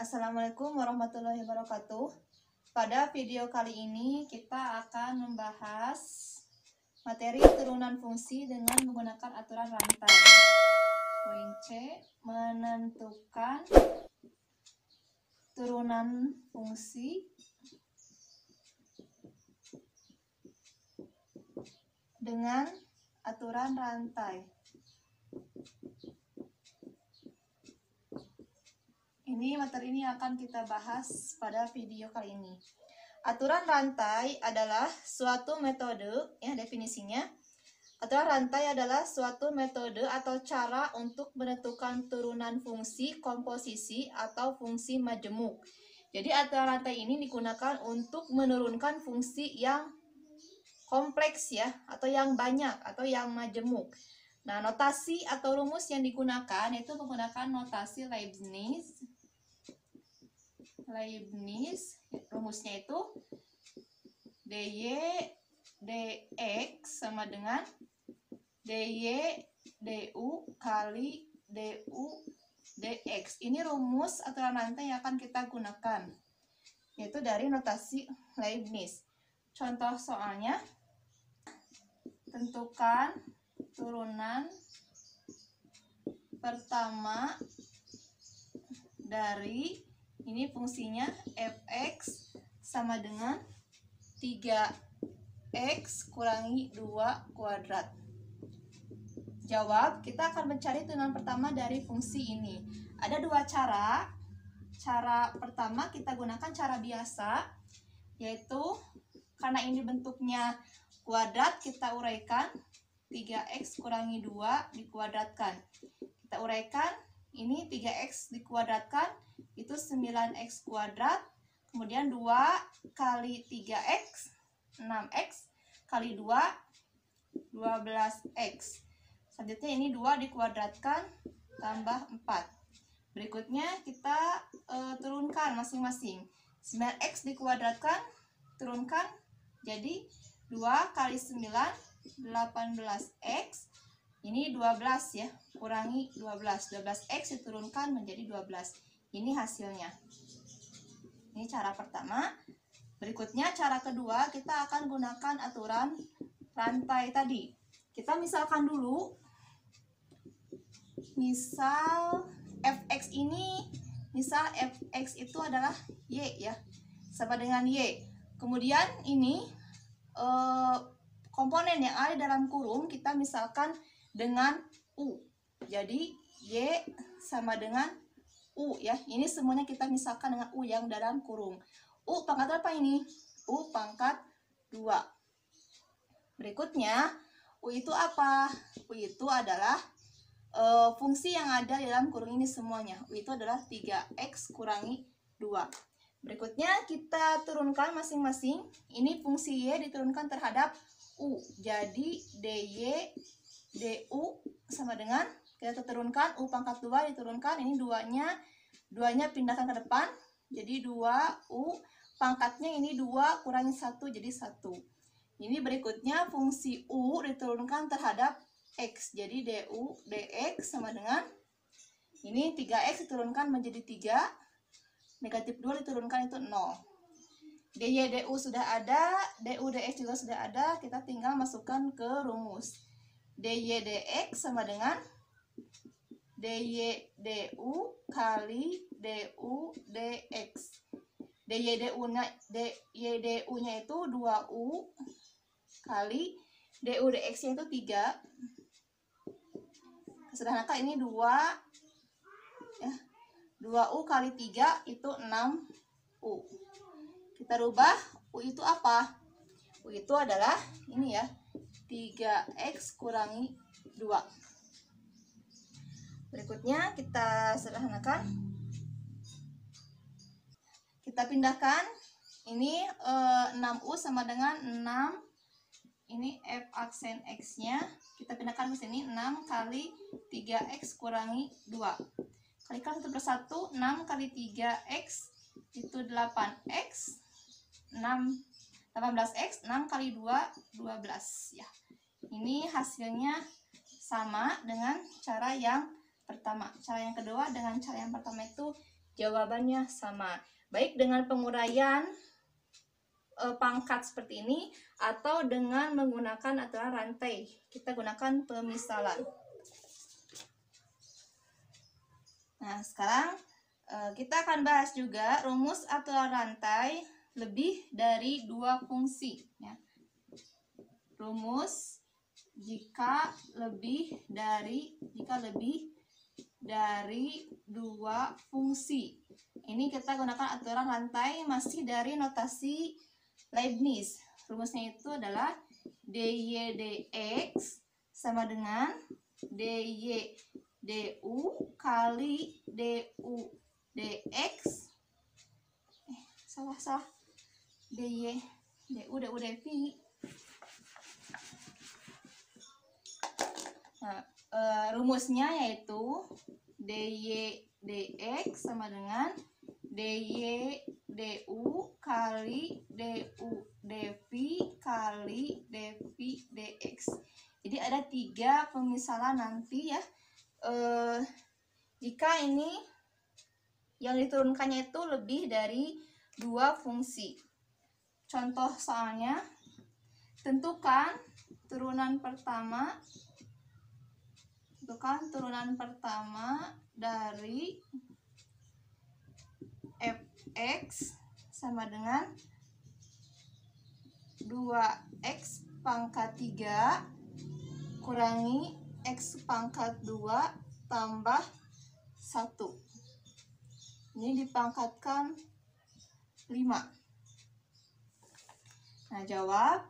Assalamualaikum warahmatullahi wabarakatuh. Pada video kali ini kita akan membahas materi turunan fungsi dengan menggunakan aturan rantai. Poin C, menentukan turunan fungsi dengan aturan rantai. Ini materi ini akan kita bahas pada video kali ini. Aturan rantai adalah suatu metode, ya definisinya. Aturan rantai adalah suatu metode atau cara untuk menentukan turunan fungsi, komposisi, atau fungsi majemuk. Jadi aturan rantai ini digunakan untuk menurunkan fungsi yang kompleks ya, atau yang banyak, atau yang majemuk. Nah, notasi atau rumus yang digunakan yaitu menggunakan notasi Leibniz. Rumusnya itu dy dx sama dengan dy du kali du dx. Ini rumus aturan rantai yang akan kita gunakan, yaitu dari notasi Leibniz. Contoh soalnya, tentukan turunan pertama dari ini fungsinya fx sama dengan 3x kurangi 2 kuadrat. Jawab, kita akan mencari turunan pertama dari fungsi ini. Ada dua cara. Cara pertama kita gunakan cara biasa, yaitu karena ini bentuknya kuadrat, kita uraikan 3x kurangi 2 dikuadratkan. Kita uraikan, ini 3x dikuadratkan itu 9x kuadrat, kemudian 2 kali 3x 6x kali 2 12x. Selanjutnya ini 2 dikuadratkan tambah 4. Berikutnya kita turunkan masing-masing. 9x dikuadratkan, turunkan jadi 2 kali 9 18x. Ini 12 ya, kurangi 12. 12x diturunkan menjadi 12. Ini hasilnya. Ini cara pertama. Berikutnya cara kedua, kita akan gunakan aturan rantai tadi. Kita misalkan dulu, misal fx ini, misal fx itu adalah y ya, sama dengan y. Kemudian ini komponen yang ada dalam kurung kita misalkan dengan u. Jadi y sama dengan u ya. Ini semuanya kita misalkan dengan u yang dalam kurung. U pangkat apa ini? U pangkat 2. Berikutnya, u itu apa? U itu adalah fungsi yang ada dalam kurung ini semuanya. U itu adalah 3x kurangi 2. Berikutnya kita turunkan masing-masing. Ini fungsi y diturunkan terhadap u. Jadi dy du sama dengan, kita turunkan u pangkat 2 diturunkan, ini 2-nya pindahkan ke depan, jadi 2u pangkatnya ini 2 kurangi 1 jadi 1. Ini berikutnya fungsi u diturunkan terhadap x, jadi du dx sama dengan, ini 3x diturunkan menjadi 3, negatif 2 diturunkan itu 0. dy du sudah ada, du dx juga sudah ada, kita tinggal masukkan ke rumus. dy dx sama dengan dy du kali du dx. dy du-nya itu 2u kali du dx-nya itu 3. Sederhanakan ini 2 ya. 2u kali 3 itu 6u. Kita rubah, u itu apa? U itu adalah ini ya, 3x kurangi 2. Berikutnya kita sederhanakan. Kita pindahkan. Ini 6u sama dengan 6. Ini f aksen x-nya. Kita pindahkan ke sini, 6 kali 3x kurangi 2. Kalikan 1 per 1, 6 kali 3x itu 8x. 18x, 6 kali 2, 12 ya. Ini hasilnya sama dengan cara yang pertama. Cara yang kedua dengan cara yang pertama itu Jawabannya sama, baik dengan penguraian pangkat seperti ini atau dengan menggunakan aturan rantai. Kita gunakan pemisalan. Nah, sekarang kita akan bahas juga rumus aturan rantai lebih dari dua fungsi. Ya. Rumus jika lebih dari dua fungsi. Ini kita gunakan aturan rantai masih dari notasi Leibniz. Rumusnya itu adalah dy dx sama dengan dy du kali du dx. Salah. dy du dv. Nah, rumusnya yaitu dy dx sama dengan dy du kali du dv kali dv dx. Jadi ada 3 pemisalan nanti ya. Jika ini yang diturunkannya itu lebih dari 2 fungsi. Contoh soalnya, tentukan turunan pertama dari fx sama dengan 2x pangkat 3 kurangi x pangkat 2 tambah 1. Ini dipangkatkan 5. Nah, jawab.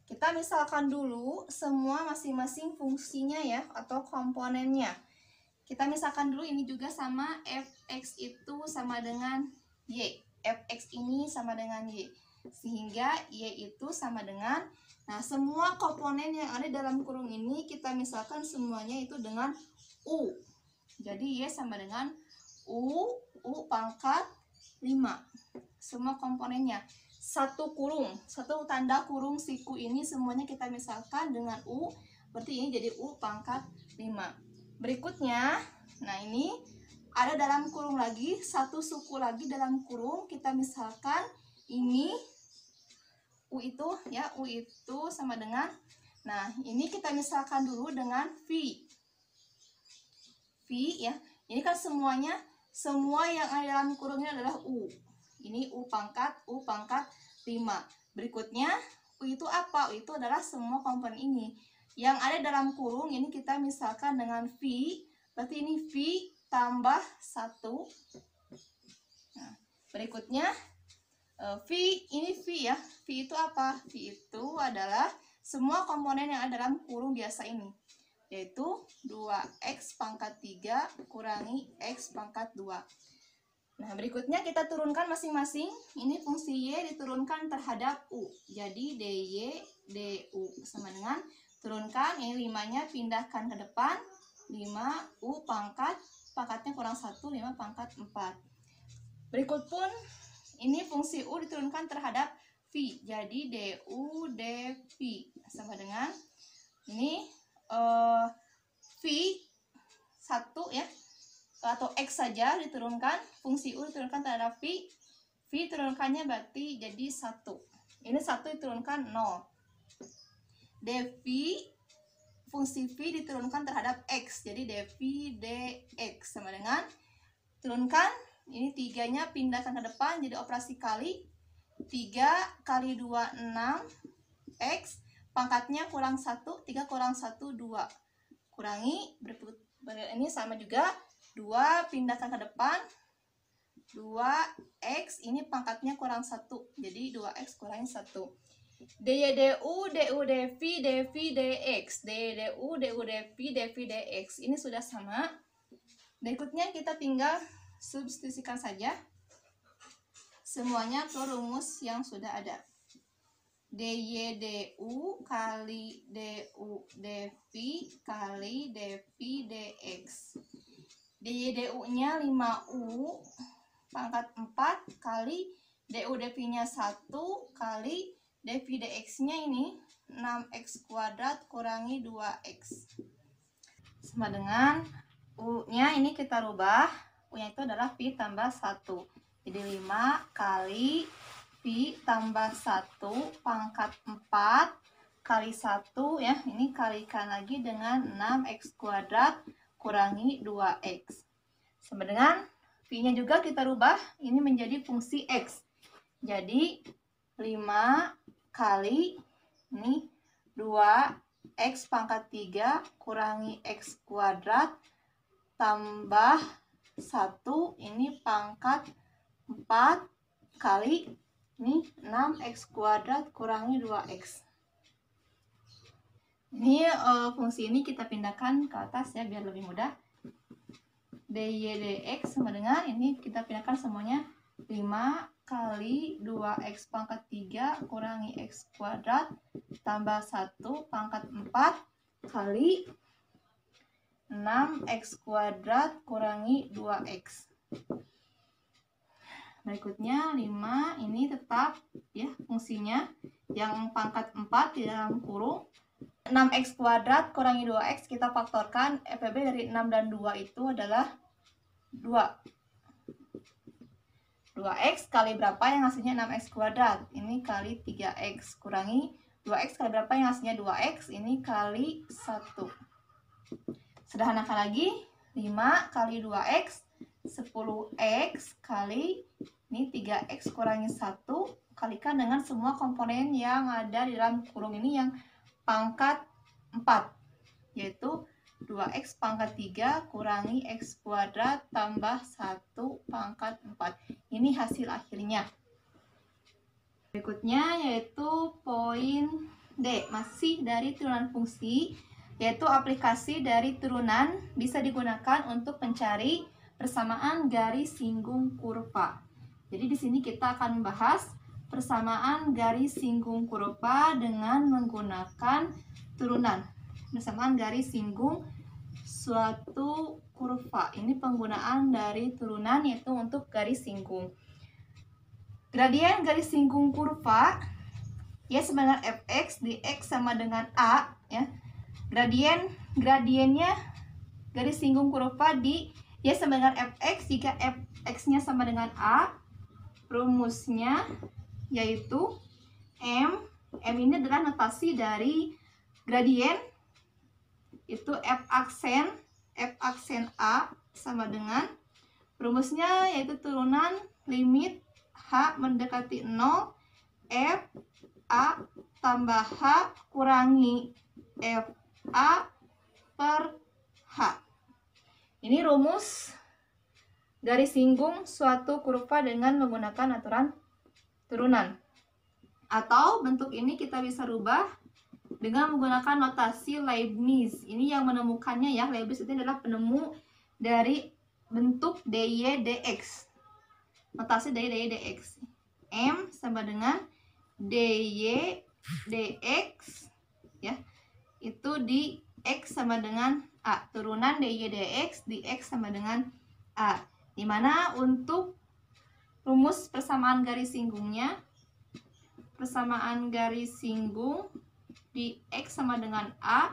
Kita misalkan dulu semua masing-masing fungsinya ya, atau komponennya. Kita misalkan dulu ini juga sama, fx itu sama dengan y. Fx ini sama dengan y. Sehingga y itu sama dengan, nah semua komponen yang ada dalam kurung ini kita misalkan semuanya itu dengan u. Jadi y sama dengan u pangkat 5. Semua komponennya. Satu tanda kurung siku ini semuanya kita misalkan dengan u, berarti ini jadi u pangkat 5. Berikutnya, nah ini ada dalam kurung lagi, satu suku lagi dalam kurung, kita misalkan ini u itu ya, u itu sama dengan, nah ini kita misalkan dulu dengan v ya, ini kan semua yang ada dalam kurungnya adalah u. Ini u pangkat 5. Berikutnya, u itu apa? U itu adalah semua komponen ini. Yang ada dalam kurung ini kita misalkan dengan v. Berarti ini v tambah 1. Nah, berikutnya, ini v ya. V itu apa? V itu adalah semua komponen yang ada dalam kurung biasa ini. Yaitu 2x pangkat 3 kurangi x pangkat 2. Nah, berikutnya kita turunkan masing-masing. Ini fungsi y diturunkan terhadap u. Jadi dy du sama dengan, turunkan ini 5-nya pindahkan ke depan. 5 u pangkatnya kurang 1, 5 pangkat 4. Berikut pun ini fungsi u diturunkan terhadap v. Jadi du dv sama dengan ini v 1 ya, atau x saja diturunkan, fungsi u diturunkan terhadap v turunkannya berarti jadi 1. Ini 1 diturunkan 0. dv, fungsi v diturunkan terhadap x, jadi dv dx sama dengan, turunkan, ini 3-nya pindahkan ke depan, jadi operasi kali, 3 kali 2, 6, x, pangkatnya kurang 1, 3 kurang 1, 2. Kurangi, ini sama juga, 2 pindahkan ke depan, 2x, ini pangkatnya kurang 1, jadi 2x kurangi 1. dy du dv dv dx, dy du dv dv dx, ini sudah sama. Berikutnya kita tinggal substitusikan saja semuanya ke rumus yang sudah ada. dy du kali du dv kali dv dx. dy du-nya 5u pangkat 4 kali du dv-nya 1 kali dv dx-nya ini 6x kuadrat kurangi 2x. Sama dengan u-nya ini kita rubah. U-nya itu adalah pi tambah 1. Jadi 5 kali pi tambah 1 pangkat 4 kali 1 ya. Ini kalikan lagi dengan 6x kuadrat kurangi 2x. Sama dengan pi-nya juga kita rubah ini menjadi fungsi x. Jadi 5 kali ini 2x pangkat 3 kurangi x kuadrat tambah 1 ini pangkat 4 kali ini 6x kuadrat kurangi 2x. Ini fungsi ini kita pindahkan ke atas ya biar lebih mudah. dy dx sama dengan ini kita pindahkan semuanya 5 kali 2x pangkat 3 kurangi x kuadrat tambah 1 pangkat 4 kali 6x kuadrat kurangi 2x. Berikutnya 5 ini tetap ya fungsinya yang pangkat 4 di dalam kurung. 6x kuadrat kurangi 2x kita faktorkan, FEB dari 6 dan 2 itu adalah 2. 2x kali berapa yang hasilnya 6x kuadrat? Ini kali 3x kurangi 2x kali berapa yang hasilnya 2x? Ini kali 1. Sederhanakan lagi, 5 kali 2x 10x kali ini 3x kurangi 1 kalikan dengan semua komponen yang ada di dalam kurung ini yang pangkat 4, yaitu 2x pangkat 3 kurangi x kuadrat tambah 1 pangkat 4. Ini hasil akhirnya. Berikutnya yaitu poin D, masih dari turunan fungsi, yaitu aplikasi dari turunan bisa digunakan untuk mencari persamaan garis singgung kurva. Jadi di sini kita akan membahas persamaan garis singgung kurva dengan menggunakan turunan. Persamaan garis singgung suatu kurva. Ini penggunaan dari turunan yaitu untuk garis singgung. Gradien garis singgung kurva y sama dengan fx dx sama dengan a ya. Gradiennya garis singgung kurva di y sama dengan fx jika fx-nya sama dengan a. Rumusnya yaitu m ini adalah notasi dari gradien, itu f aksen a sama dengan rumusnya yaitu turunan limit h mendekati 0 f a tambah h kurangi f a per h. Ini rumus garis singgung suatu kurva dengan menggunakan aturan turunan. Atau bentuk ini kita bisa rubah dengan menggunakan notasi Leibniz. Ini yang menemukannya ya. Leibniz itu adalah penemu dari bentuk dy dx. Notasi dari dy dx. M sama dengan dy dx ya. Itu di x sama dengan a. Turunan dy dx di x sama dengan a. Dimana untuk rumus persamaan garis singgungnya, persamaan garis singgung di x sama dengan a,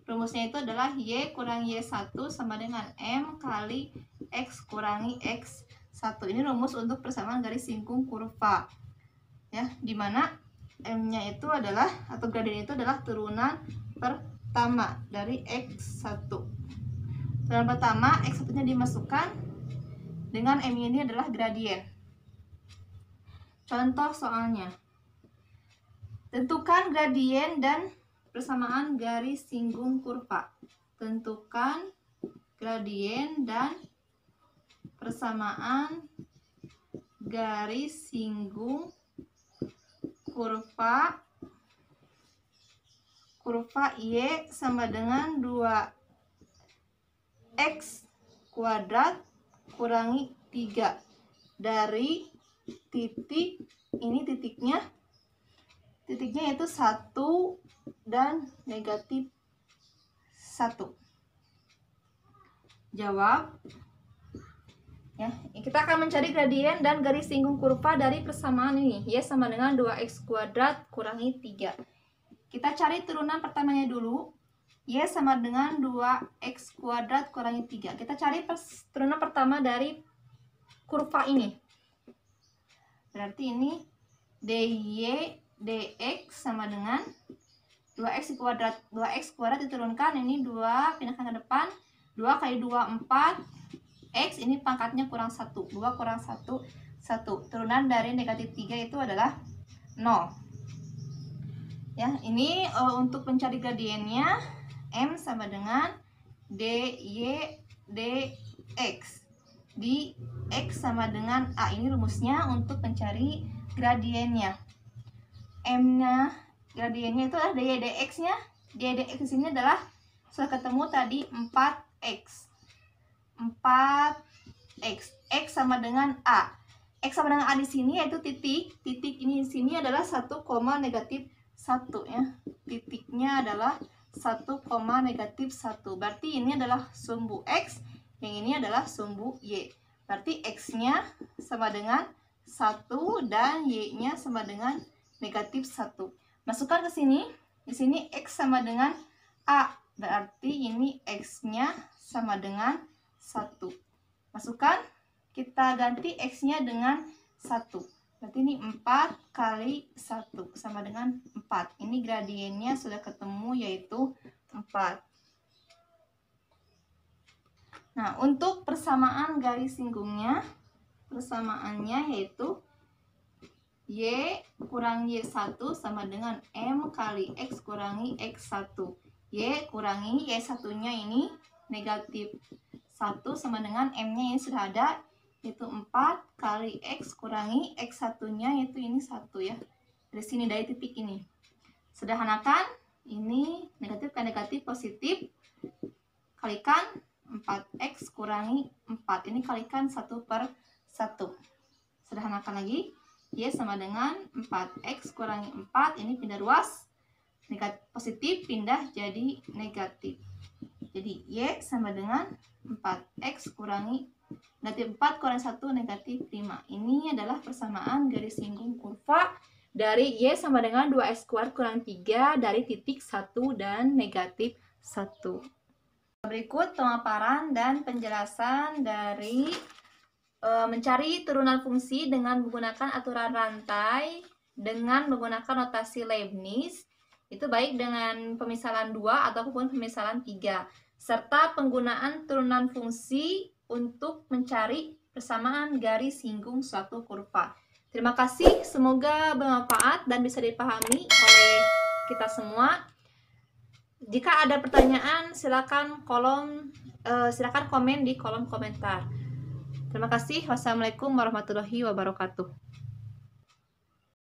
rumusnya itu adalah y kurangi y1 sama dengan m kali x kurangi x1. Ini rumus untuk persamaan garis singgung kurva ya, dimana m-nya itu adalah atau gradien itu adalah turunan pertama dari x1. Turunan pertama x1 nya dimasukkan dengan m ini adalah gradien. Contoh soalnya, tentukan gradien dan persamaan garis singgung kurva. Tentukan gradien dan persamaan garis singgung kurva y sama dengan 2x kuadrat kurangi 3 dari titik, ini titiknya yaitu 1 dan negatif 1. Jawab ya. Kita akan mencari gradien dan garis singgung kurva dari persamaan ini, y sama dengan 2x kuadrat kurangi 3. Kita cari turunan pertamanya dulu. Y sama dengan 2x kuadrat kurangi 3. Kita cari turunan pertama dari kurva ini. Berarti ini dy dx sama dengan 2x kuadrat. 2x kuadrat diturunkan, ini 2, pindahkan ke depan. 2 kali 2, 4. X ini pangkatnya kurang 1. 2 kurang 1, 1. Turunan dari negatif 3 itu adalah 0. Ya, ini untuk mencari gradiennya, M sama dengan dy dx. Di X sama dengan A. Ini rumusnya untuk mencari gradiennya. M-nya, gradiennya itu adalah dy dx-nya. Dy dx di sini adalah sudah ketemu tadi 4x. 4x. X sama dengan A. X sama dengan A di sini yaitu titik. Titik ini di sini adalah 1, negatif 1 ya. Titiknya adalah 1, negatif 1. Berarti ini adalah sumbu X, yang ini adalah sumbu Y. Berarti X-nya sama dengan 1 dan Y-nya sama dengan negatif 1. Masukkan ke sini. Di sini X sama dengan A. Berarti ini X-nya sama dengan 1. Masukkan. Kita ganti X-nya dengan 1. Berarti ini 4 kali 1 sama dengan 4. Ini gradiennya sudah ketemu yaitu 4. Nah, untuk persamaan garis singgungnya, persamaannya yaitu Y kurangi Y1 sama dengan M kali X kurangi X1. Y kurangi Y1-nya ini negatif 1 sama dengan M-nya ini sudah ada, yaitu 4 kali X kurangi X1-nya, yaitu ini 1 ya. Dari sini, dari titik ini. Sederhanakan, ini negatif ke negatif positif. Kalikan 4X kurangi 4. Ini kalikan 1/1. Sederhanakan lagi. Y sama dengan 4X kurangi 4. Ini pindah ruas. Negatif, positif pindah jadi negatif. Jadi Y sama dengan 4X kurangi negatif 4 kurangi 1 negatif 5. Ini adalah persamaan garis singgung kurva dari Y sama dengan 2X kuadrat kurang 3 dari titik 1 dan negatif 1. Berikut pemaparan dan penjelasan dari mencari turunan fungsi dengan menggunakan aturan rantai dengan menggunakan notasi Leibniz. Itu baik dengan pemisalan 2 ataupun pemisalan 3. Serta penggunaan turunan fungsi untuk mencari persamaan garis singgung suatu kurva. Terima kasih, semoga bermanfaat dan bisa dipahami oleh kita semua. Jika ada pertanyaan, silakan komen di kolom komentar. Terima kasih. Wassalamualaikum warahmatullahi wabarakatuh.